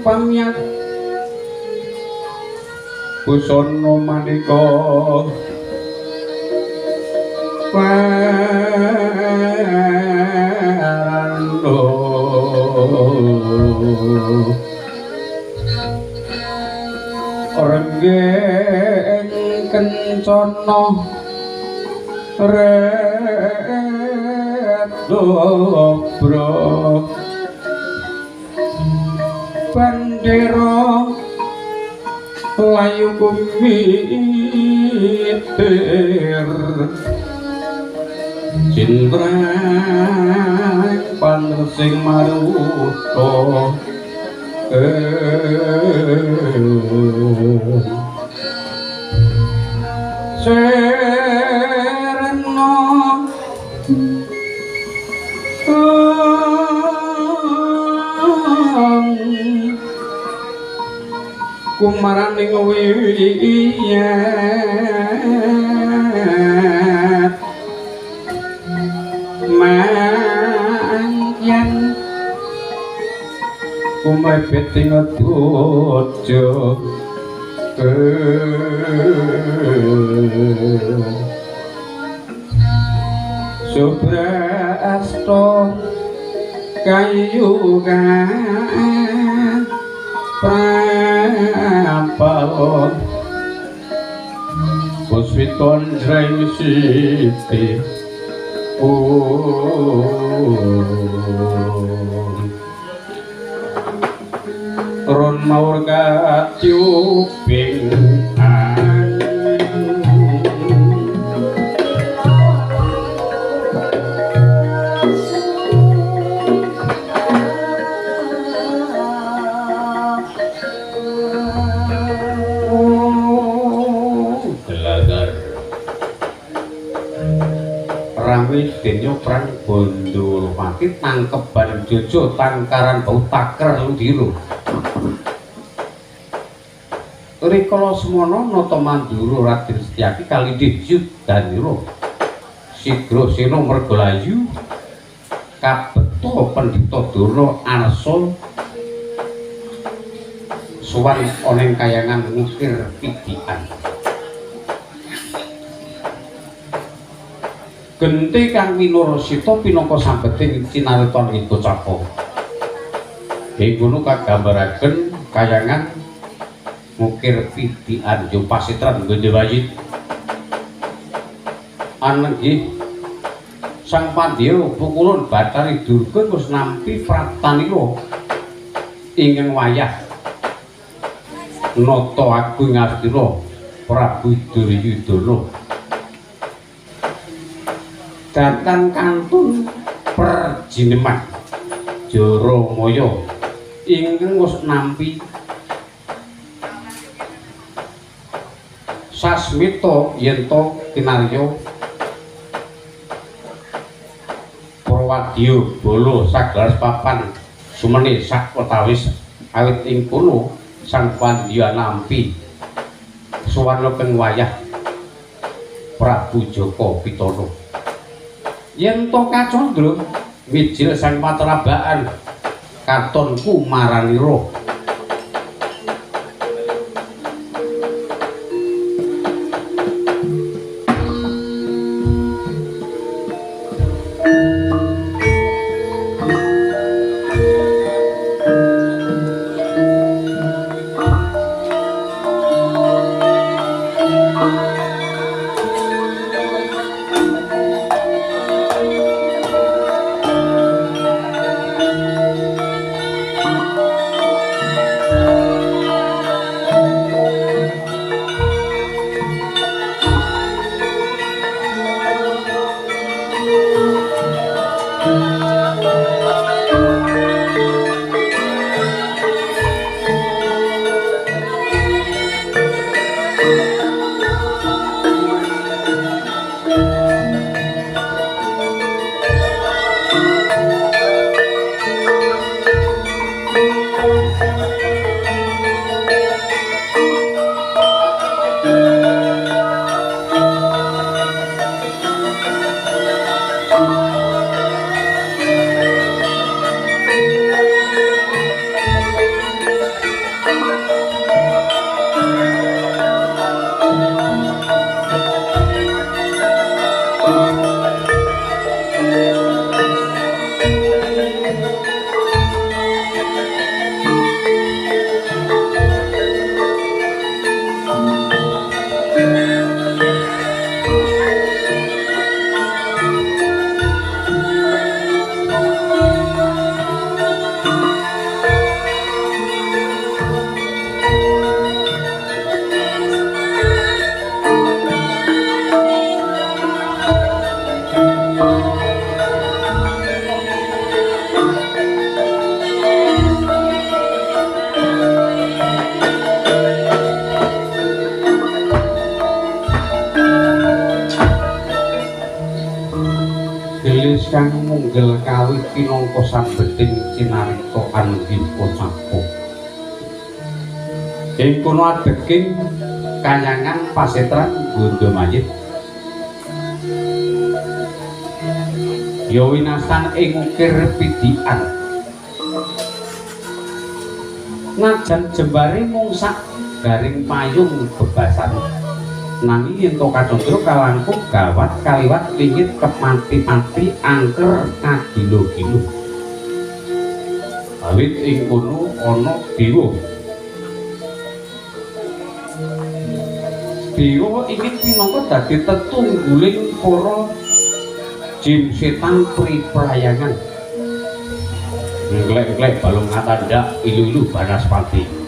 pamiyat busana manika parando renggeng kencana redobro bandera layu kumitir cindrang panersing maruta serena kumaraning wiyat manyan kumepet ing dojo Subrasta kayugan prapal Puswiton jreng siti ron maur katyuping Denyo prang bondo mati tangkeban jojo tangkaran bau taker ludiro rikala semono nata mandura Raden Setyaki kali Desyut Daniro Sidra Sena Mergalayu kabeto Pendhita Durna arsa sowan oneng kayangan ngukir pidikan genti kang winarasita pinangka sambeting cinariton Ito Caka. Ing kono kagambaraken kayangan ngukir pidikan yo pasitran Gendewayit. Anenggih Sang Pandya pukulun Bathari Durga wis nampi pratanira ingkang wayah nata agung Astina Prabu Duryudana. Datan kantun perjineman Jaramaya ingkang wis nampi sasmita yen to kinarya prawadya bala saglaras papan sumene sakwetawis awit ing kono Sang Pandya nampi suwana keng wayah Prabu Jaka Pitana. Yen to kacandra mijil sang patrabaan katonku maranira kawit pinangka sabeting cinarita anggih pocapo. Ing kono adeging kanyangan pasetran Gondomayit. Ya winasan ing ukir pidikan. Najan jembare mung sak garing payung bebasan. Nanging yen to kacondro kalangkung gawat kaliwat lingit kepati-pati angker kagilo-gilo. Awit ing kono ana dewa. Dewa iki pinangka dadi tetungguling para jin setan priprayangan. Nglek-nglek balung ngatandak ilu-ilu banaspati.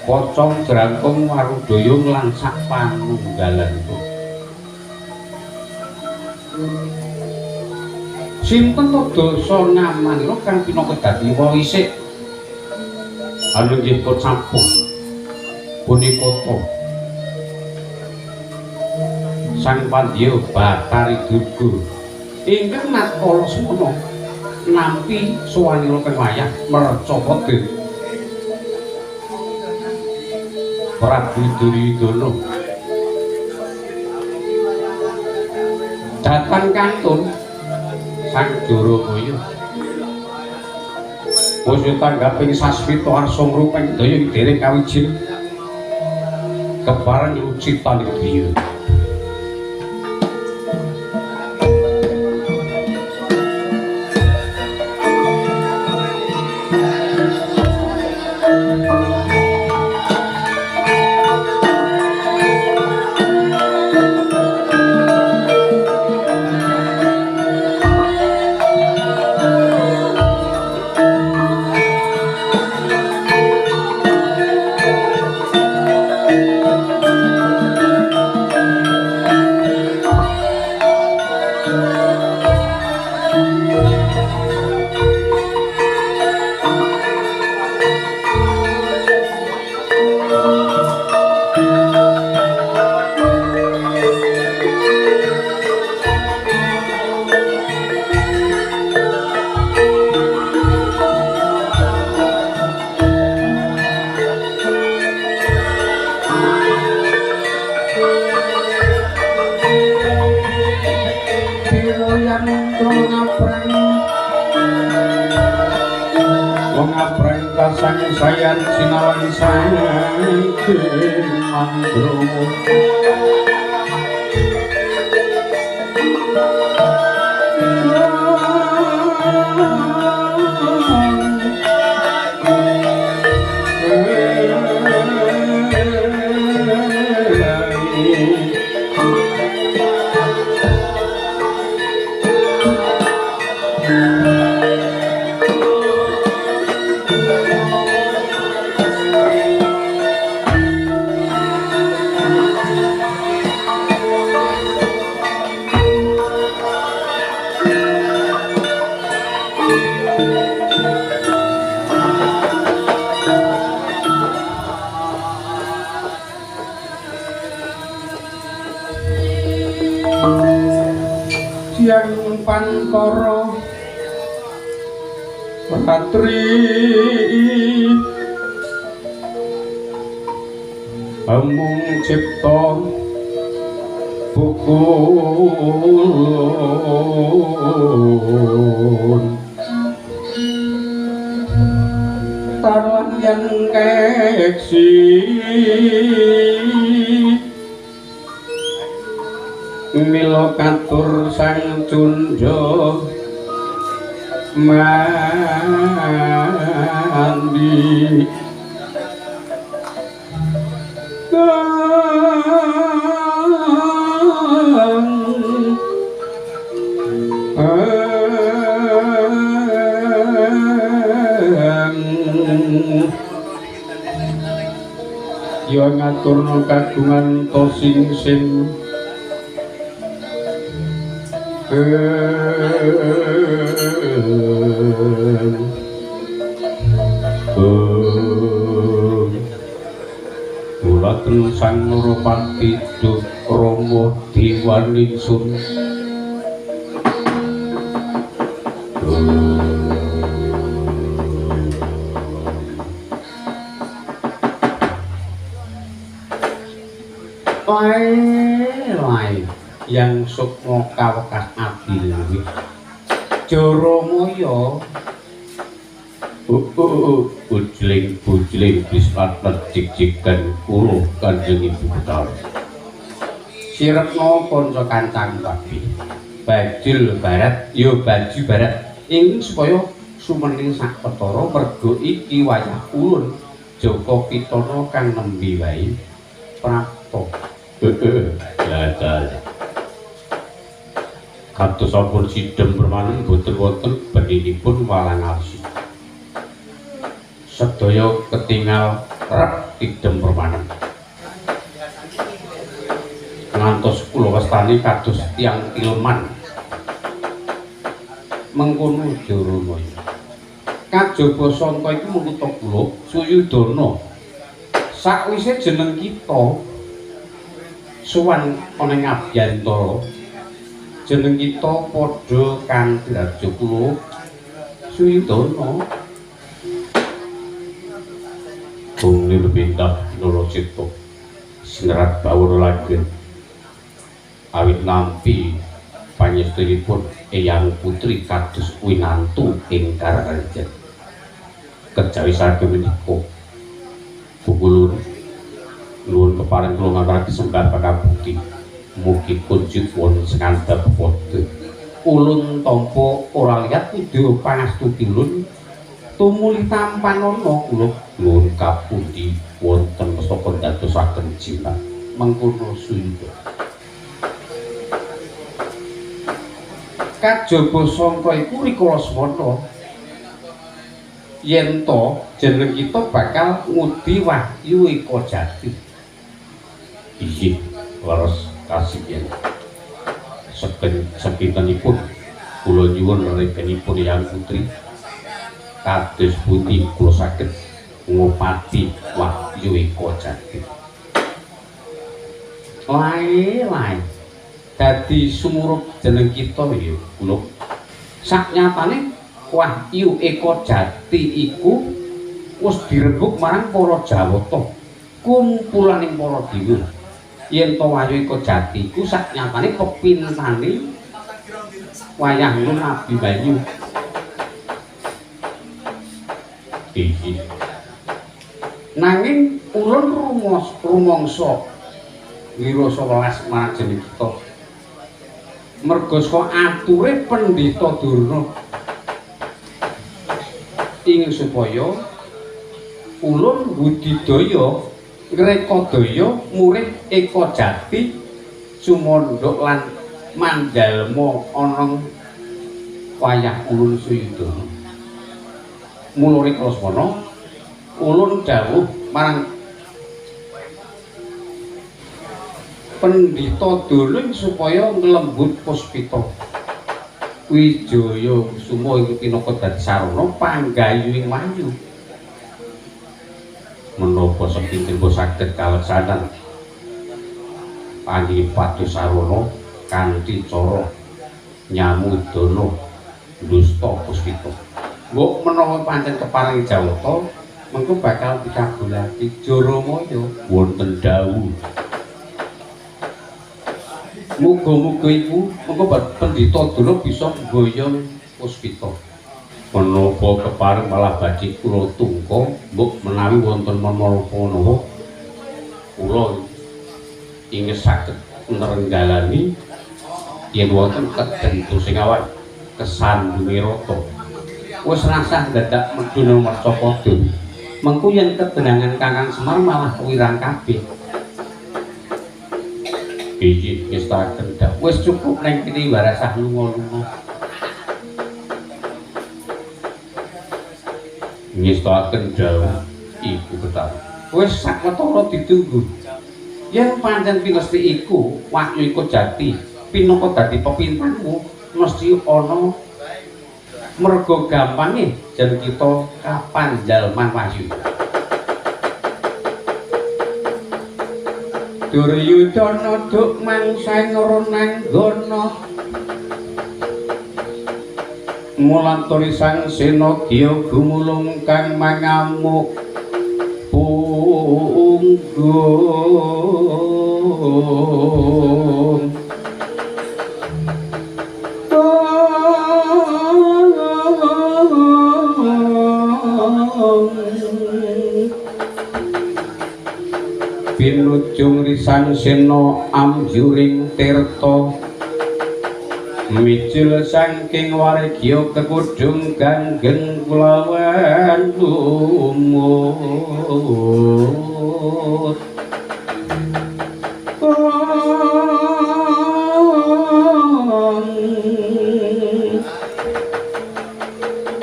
Pocong jerangkung warudaya nglansak panunggalanku. Sinten to dosa namanira kang pinangka dadi warisik anggih pocapo punika to Sang Pandya Batari Durga ingkang natkala semana nampi sowanira kang wayah Mercapada Prabu Duryudana datang kantun Sang Jarabaya wis tanggaping sasmita arsa ngrupeng daya dereng kawijil kepareng lucitaning griya. Sayan sinawani saking mandromo Pantara Patri amung cipta pukul taruhan yang keksi mila katur sang Cundha mandi ya ngaturna kagungan to sing Mulaten Sang Narapati Rama Dewaningsun Lae yang sukma kawekas adil Jaramoya bujling bislat jik-jikan kuluh Kanjeng Ibu Betara Sirepno kanca kancang kabeh bajul barat yo baju barat ingin supaya sumening sak petara merga iki wayah ulun Joko Pitana kang nembe wae prapta dadal kados sampun sidhem permanen boten wonten beninipun walang alsi sedaya ketingal rep tidhem permanen ngantos kula wastani kados tiyang tilman mengkono Jaramoya kajaba sangka iku mengkuta kula Suyudana sakwise jeneng kita suwan ana ing Abyantara jeneng kita padha kanthi raja kula Suyudana bumi lebintah loro cipta sinerat bawur langgeng awit nampi panyestunipun Eyang Putri kados winantu ing Kararejan kejawi saking menika bukulun nuwun kepareng kula ngaturaken sembah pakabukti mugi kunjuk wonten sengandhap padha ulun tampa ora liat kudu pangastu tilun tumuli tampanana kula nuwun kapundi wonten mestaka dadosaken jimat mengkono Suyudha kajaba sangka iku rikala semana yen to jeneng kita bakal ngudi Wahyu Eka Jati inggih leres kasiyen sekintenipun kula nyuwun rekenipun Eyang Putri kados pundi kula saged ngupati Wahyu Eka Jati lae dadi sumurup jeneng kita ya kula saknyatane Wahyu Eka Jati iku wis direbuk marang para Jawata kumpulaning para dewa yen to Wahyu Eka Jati iku saknyatane pepintane wayah Nabi Bayu iki nanging ulun rumangsa ngira 11 marang jeneng kita merga saka ature Pendhita Durna ingin supaya ulun budidaya ngrekadaya murid Eka Jati sumondhok lan mandhalma ana wayah ulun Suyudana mula rikala semana ulun dawuh marang Pendhita Durna supaya nglembut puspita Wijaya Kusuma iki pinaka dadi sarana panggayuning wahyu menapa sepinten bos saged kaleksanan panglipat sarana kanthi cara nyamudana dusta puspita mbok menawa pancen keparing Jawata mengko bakal dikabulake Jaramoya wonten dawuh muga-muga iku mengko Pendhita Durna bisa nggoyo puspita menapa kepareng malah badhe kula tungka mbok menawi wonten menapa-menapa kula ingin saged nrenggalani yen wonten kedentu sing awak kesandunge rata wis rasah dadak meduna Macapada mengko yen kebenangan Kakang Semar malah wirang kabeh iki wis tak kendhak wis cukup ning kene warasah lunga-lunga ngestaken dawuh Ibu Betara wis sakwetara ditunggu yen pancen pinesti iku Wahyu Eka Jati pinaka dadi pepintanmu mesti ana merga gampange jan kita kapan jalman wahyu Duryudana duk mangsa ngronanggana mulaturi sang Senadya gumulung kang mangamuk punggung Pinujung risan sena amjuring tirta mijil saking wargya kekudung ganggeng kulawan lumut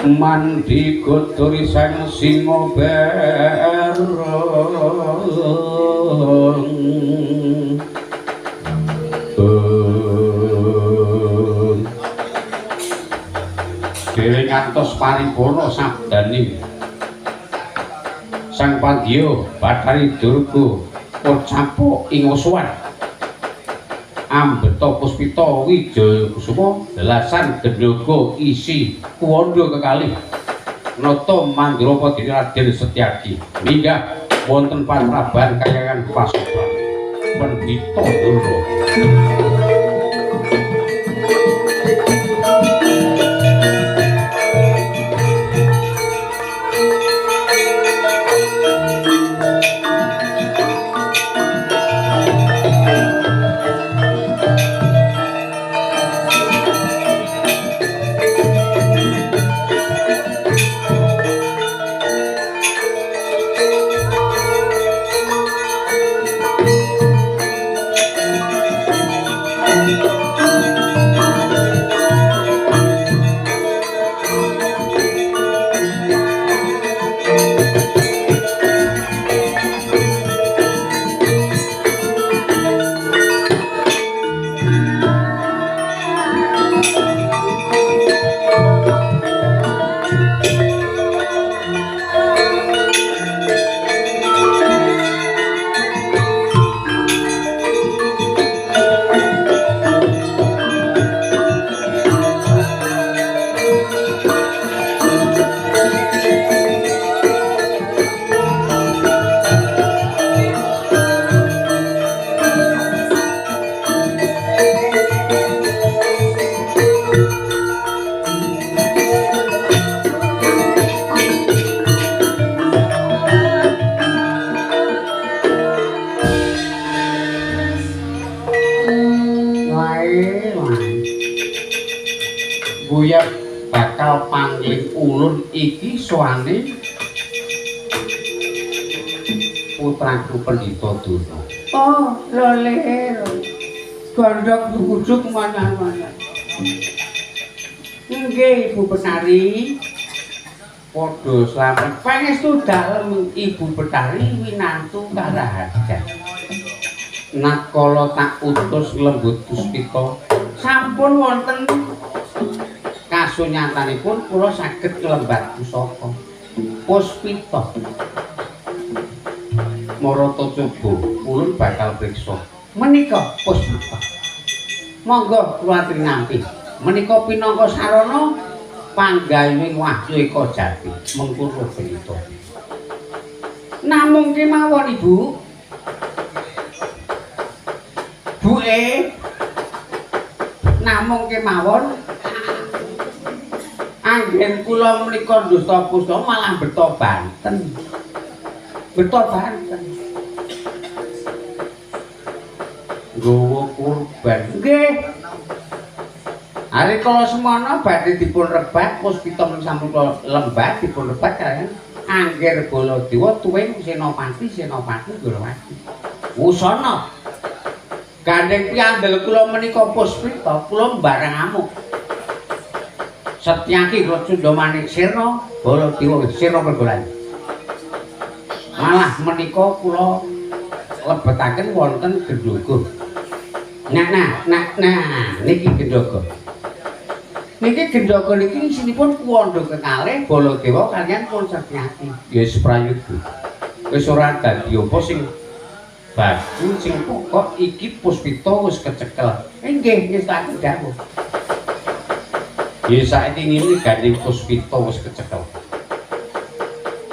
mandi godori sang singa berong dhewe ngantos paripurna sabdaning sang Pandya Bathari Durga pocapo ing wasuwan ambeta puspita wijaya kusuma delasan gendhoga isi kuwanda kekalih nata Mandrapada Raden Setyaki minggah wonten patraban kayangan pasokan Pendhita Durga. Buya bakal panggling ulun iki soane putraku Pendhita Durga. Oh, lho gondhok bubuduk mana-mana. Nggih Ibu Betari. Padha slamet Pangestu dalem Ibu Betari winantu Karahajan. Nakala tak utus lembut puspita Sampun wonten kasunyatanipun kula saged kelembat pusaka puspita Marata Coba ulun bakal priksa menika puspita. Monggo kula trinampi. Menika pinangka sarana panggayuning wahyu eka jati mengkono Pendhita. Namung kemawon Ibu. Namung kemawon anggen kula menika dusta pusta malah beto banten. Beto banten. Nggawa kurban. Nggih. Ari kala semana badhe dipun rebat puspita sampun lembah dipun rebat kaliyan Angger Baladewa tuwing Senopati Gurawati. Wusana gandeng piandel kula menika puspita kula mbarang amuk. Setyaki Sundamanik Sirna Baladewa Sirna Pergolan. Malah menika kula lebetaken wonten gendhoga. Nah, niki gendhoga. Niki gendhoga niki isinipun kuwanda kekalih Baladewa kaliyan pun Setyaki. Ya Prayoga. Wis ora dadi apa sing baku sing pokok iki puspita wis kecekel. Nggih, wis tak dawuh. Ya saiki ngene gandeng puspita wis kecekel.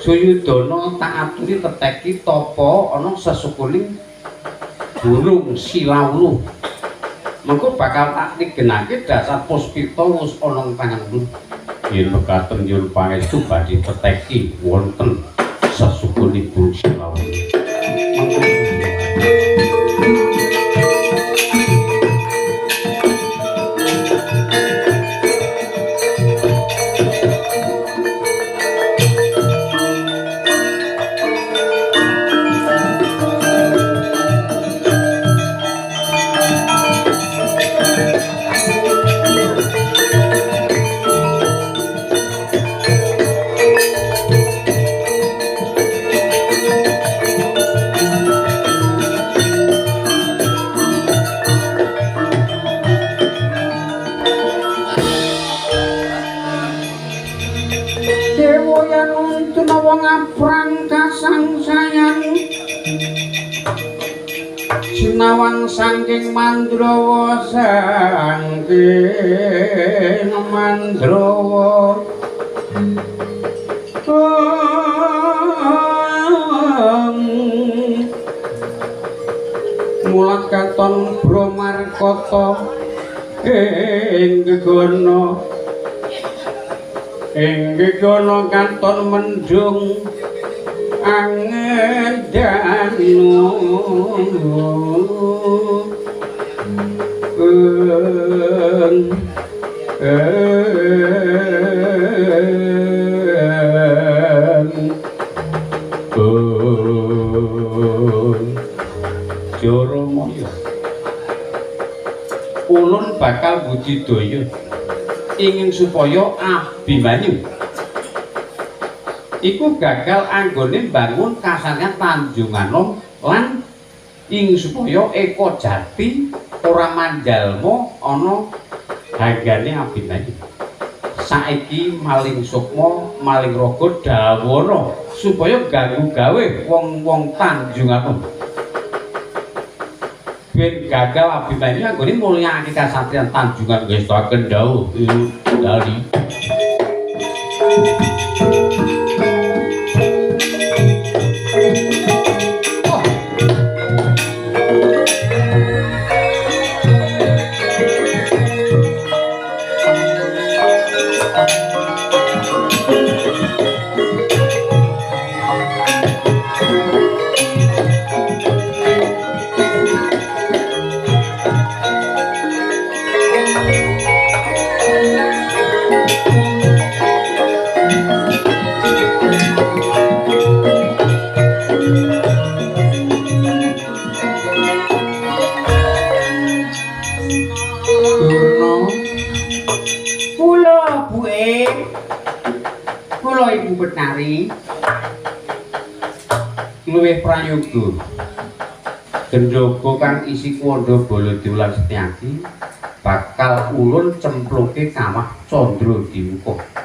Suyudana tak aturi teteki tapa ana sesukuning Gunung Silawuluh. Mengko bakal tak digenake dasar Puspita wis ana ing panjenengan. Yen mekaten nyuwun pangestu badhe teteki wonten sesukunipun Silawuluh. Sinawang saking Mandrawa saking Mandrawa mulat katon Bromarkata ing gegana katon mendung angedanu Jaramaya ulun bakal budidaya ingin supaya Abimanyu iku gagal anggone bangun kasarnya Tanjunganom lan ing supaya Eko Jati ora manjalma ana hagane Abimanyu. Saiki maling sukma maling raga dawana supaya ganggu gawe wong-wong Tanjunganom. Ben gagal Abimanyu anggone mulyakake kasatriyan Tanjungan ngestaken dawuh dari luwih prayoga gendhoga kang isi kuwanda Baladewa lan Setyaki bakal ulun cempluke kawah Candra Dimuka.